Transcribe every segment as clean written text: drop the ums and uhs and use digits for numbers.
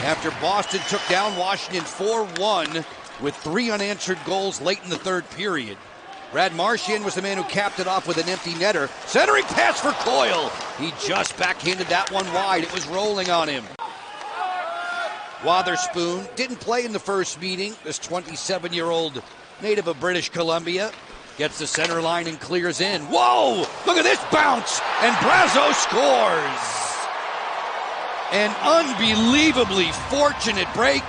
after Boston took down Washington 4-1 with 3 unanswered goals late in the third period. Brad Marchand was the man who capped it off with an empty netter. Centering pass for Coyle. He just backhanded that one wide. It was rolling on him. Wotherspoon didn't play in the first meeting. This 27-year-old native of British Columbia gets the center line and clears in. Whoa! Look at this bounce! And Brazeau scores! An unbelievably fortunate break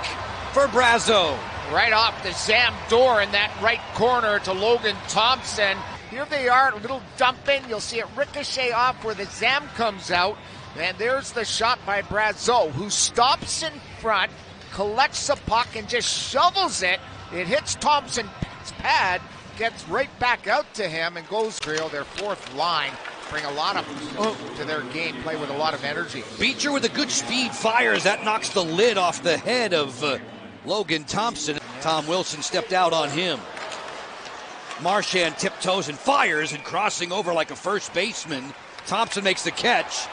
for Brazeau. Right off the Zam door in that right corner to Logan Thompson. Here they are, a little dump in. You'll see it ricochet off where the Zam comes out. And there's the shot by Brazeau, who stops in front, collects the puck, and just shovels it. It hits Thompson's pad, gets right back out to him, and goes through their fourth line. Bring a lot of to their game, play with a lot of energy. Beecher with a good speed fires. That knocks the lid off the head of Logan Thompson. Tom Wilson stepped out on him. Marchand tiptoes and fires, and crossing over like a first baseman. Thompson makes the catch.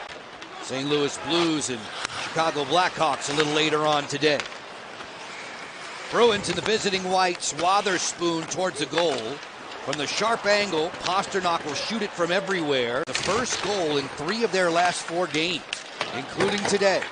St. Louis Blues and Chicago Blackhawks a little later on today. Bruins and the visiting Whites. Wotherspoon towards the goal. From the sharp angle, Pasternak will shoot it from everywhere. The first goal in 3 of their last 4 games, including today.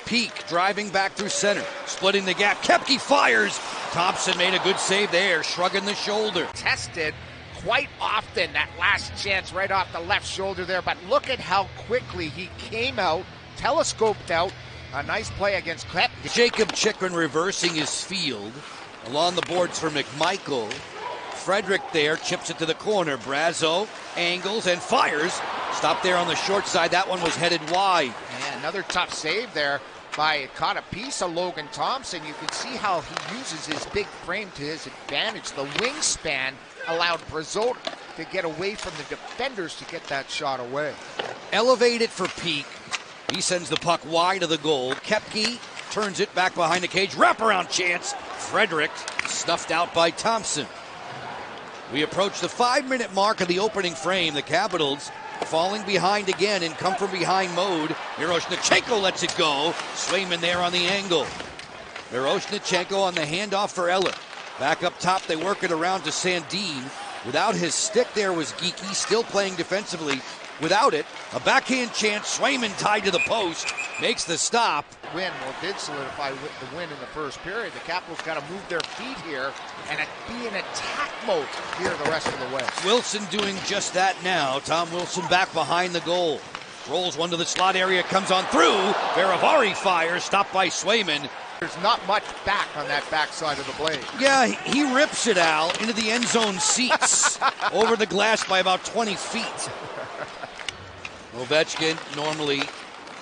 Peak driving back through center, splitting the gap. Koepke fires. Thompson made a good save there, shrugging the shoulder. Tested quite often, that last chance right off the left shoulder there, but look at how quickly he came out, telescoped out. A nice play against Koepke. Jacob Chychrun reversing his field. Along the boards for McMichael. Frederick there, chips it to the corner. Brazeau angles and fires. Stopped there on the short side. That one was headed wide. Yeah, another tough save there. Caught a piece of Logan Thompson. You can see how he uses his big frame to his advantage. The wingspan allowed Brazeau to get away from the defenders to get that shot away. Elevated for Peak. He sends the puck wide of the goal. Koepke turns it back behind the cage. Wraparound chance. Frederick snuffed out by Thompson. We approach the 5-minute mark of the opening frame. The Capitals falling behind again in come-from-behind mode. Miroshnichenko lets it go. Swayman there on the angle. Miroshnichenko on the handoff for Eller. Back up top, they work it around to Sandin. Without his stick there was Geekie, still playing defensively. Without it, a backhand chance. Swayman tied to the post. Makes the stop. Did solidify with the win in the first period. The Capitals got to move their feet here and be in attack mode here the rest of the way. Wilson doing just that now. Tom Wilson back behind the goal. Rolls one to the slot area, comes on through. Faravari fires, stopped by Swayman. There's not much back on that backside of the blade. Yeah, he rips it out into the end zone seats. Over the glass by about 20 feet. Ovechkin normally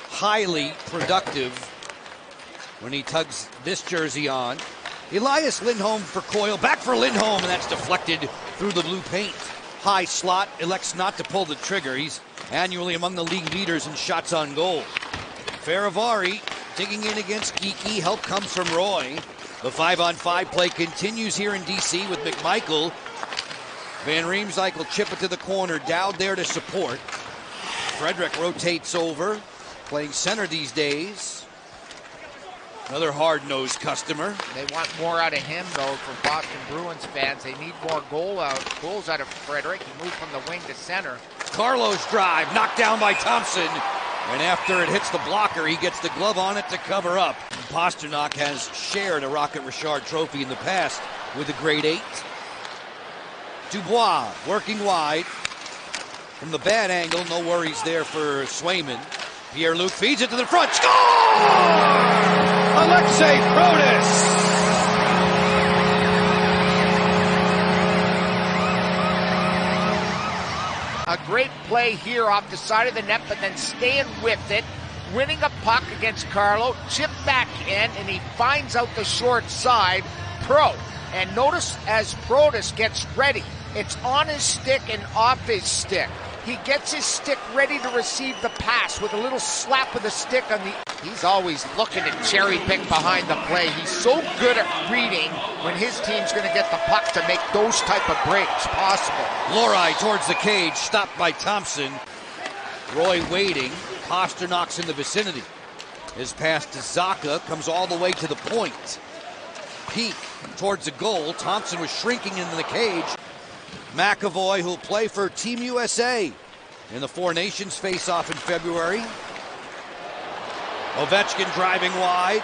highly productive when he tugs this jersey on. Elias Lindholm for Coyle, back for Lindholm, and that's deflected through the blue paint. High slot, elects not to pull the trigger. He's annually among the league leaders in shots on goal. Faravari digging in against Geekie, help comes from Roy. The 5-on-5 play continues here in DC with McMichael. Van Riemsdyk will chip it to the corner, Dowd there to support. Frederick rotates over, playing center these days. Another hard-nosed customer. They want more out of him, though, for Boston Bruins fans. They need more goals out of Frederick. He moved from the wing to center. Carlos drive, knocked down by Thompson. And after it hits the blocker, he gets the glove on it to cover up. Pasternak has shared a Rocket Richard trophy in the past with the grade 8. Dubois working wide. From the bad angle, no worries there for Swayman. Pierre-Luc feeds it to the front. Score! Alexei Protas! A great play here off the side of the net, but then staying with it, winning a puck against Carlo, chip back in, and he finds out the short side, Pro. And notice as Protas gets ready, it's on his stick and off his stick. He gets his stick ready to receive the pass with a little slap of the stick on the... He's always looking to cherry pick behind the play. He's so good at reading when his team's going to get the puck to make those type of breaks possible. Lohrei towards the cage, stopped by Thompson. Roy waiting. Pasternak's in the vicinity. His pass to Zaka comes all the way to the point. Peak towards the goal. Thompson was shrinking into the cage. McAvoy, who'll play for Team USA in the Four Nations face-off in February. Ovechkin driving wide.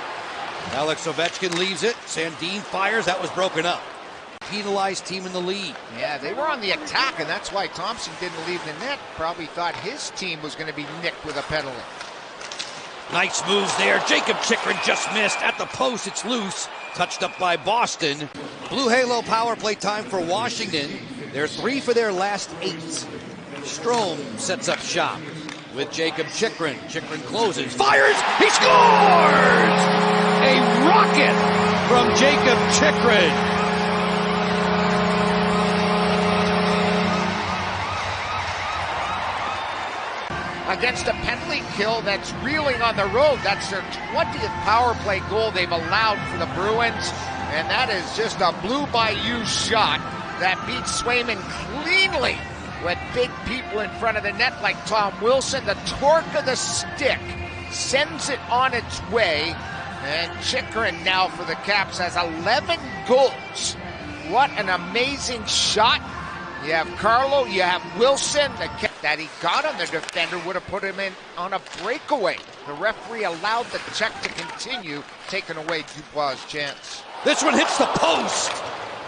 Alex Ovechkin leaves it. Sandin fires. That was broken up. Penalized team in the lead. Yeah, they were on the attack, and that's why Thompson didn't leave the net. Probably thought his team was going to be nicked with a penalty. Nice moves there. Jacob Chychrun just missed. At the post, it's loose. Touched up by Boston. Blue Halo power play time for Washington. They're 3 for their last 8. Strome sets up shop with Jacob Chychrun. Chychrun closes, fires, he scores! A rocket from Jacob Chychrun. Against a penalty kill that's reeling on the road. That's their 20th power play goal they've allowed for the Bruins. And that is just a blue by you shot that beats Swayman cleanly with big people in front of the net like Tom Wilson. The torque of the stick sends it on its way. And Chychrun now for the Caps has 11 goals. What an amazing shot. You have Carlo, you have Wilson. That he got on the defender would have put him in on a breakaway. The referee allowed the check to continue, taking away Dubois' chance. This one hits the post.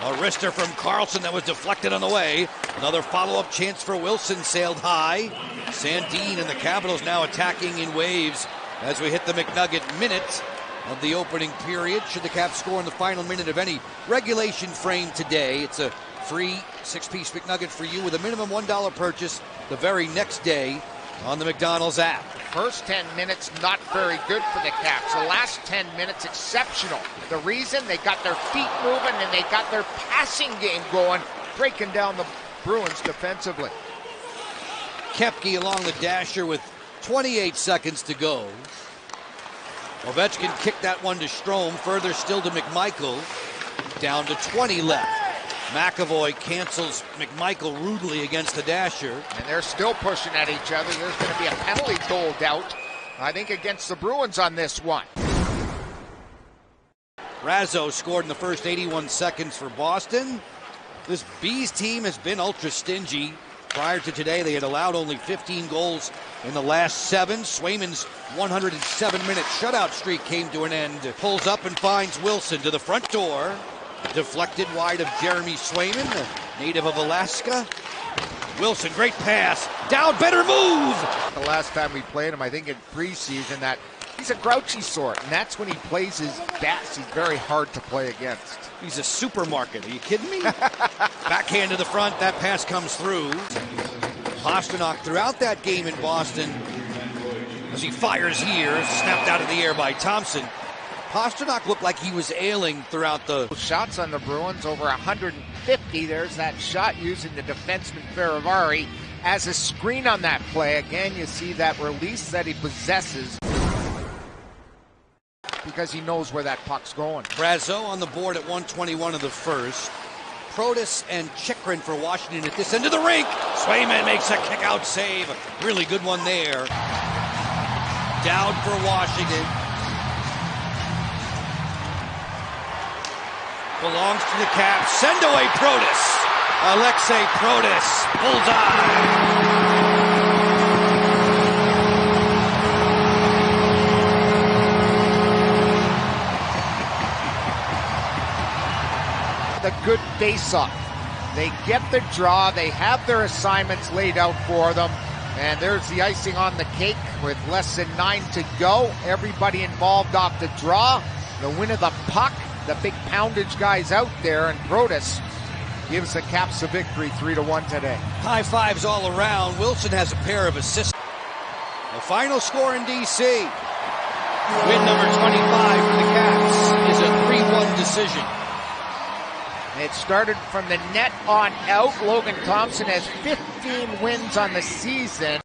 A wrister from Carlson that was deflected on the way. Another follow-up chance for Wilson sailed high. Sandin and the Capitals now attacking in waves as we hit the McNugget minute of the opening period. Should the Caps score in the final minute of any regulation frame today, it's a free 6-piece McNugget for you with a minimum $1 purchase the very next day on the McDonald's app. First 10 minutes, not very good for the Caps. The last 10 minutes, exceptional. The reason, they got their feet moving and they got their passing game going, breaking down the Bruins defensively. Koepke along the dasher with 28 seconds to go. Ovechkin kicked that one to Strome, further still to McMichael. Down to 20 left. McAvoy cancels McMichael rudely against the dasher. And they're still pushing at each other. There's going to be a penalty doled out, I think, against the Bruins on this one. Razzo scored in the first 81 seconds for Boston. This Bees team has been ultra stingy. Prior to today, they had allowed only 15 goals in the last 7. Swayman's 107-minute shutout streak came to an end. Pulls up and finds Wilson to the front door. Deflected wide of Jeremy Swayman, the native of Alaska. Wilson, great pass. Down, better move! The last time we played him, I think in preseason, that he's a grouchy sort, and that's when he plays his best. He's very hard to play against. He's a supermarket. Are you kidding me? Backhand to the front. That pass comes through. Pastrnak throughout that game in Boston, as he fires here, snapped out of the air by Thompson. Pastrnak looked like he was ailing throughout the shots on the Bruins, over 150. There's that shot using the defenseman Ferravari as a screen on that play. Again, you see that release that he possesses because he knows where that puck's going. Brazeau on the board at 1:21 of the first. Protas and Chychrun for Washington at this end of the rink. Swayman makes a kick-out save. Really good one there. Down for Washington. Belongs to the Caps. Send away Protas. Alexei Protas. Bullseye. The good face-off. They get the draw. They have their assignments laid out for them. And there's the icing on the cake with less than 9 to go. Everybody involved off the draw. The win of the puck. The big poundage guys out there, and Protas gives the Caps a victory 3-1 today. High fives all around. Wilson has a pair of assists. The final score in D.C. Win number 25 for the Caps is a 3-1 decision. It started from the net on out. Logan Thompson has 15 wins on the season.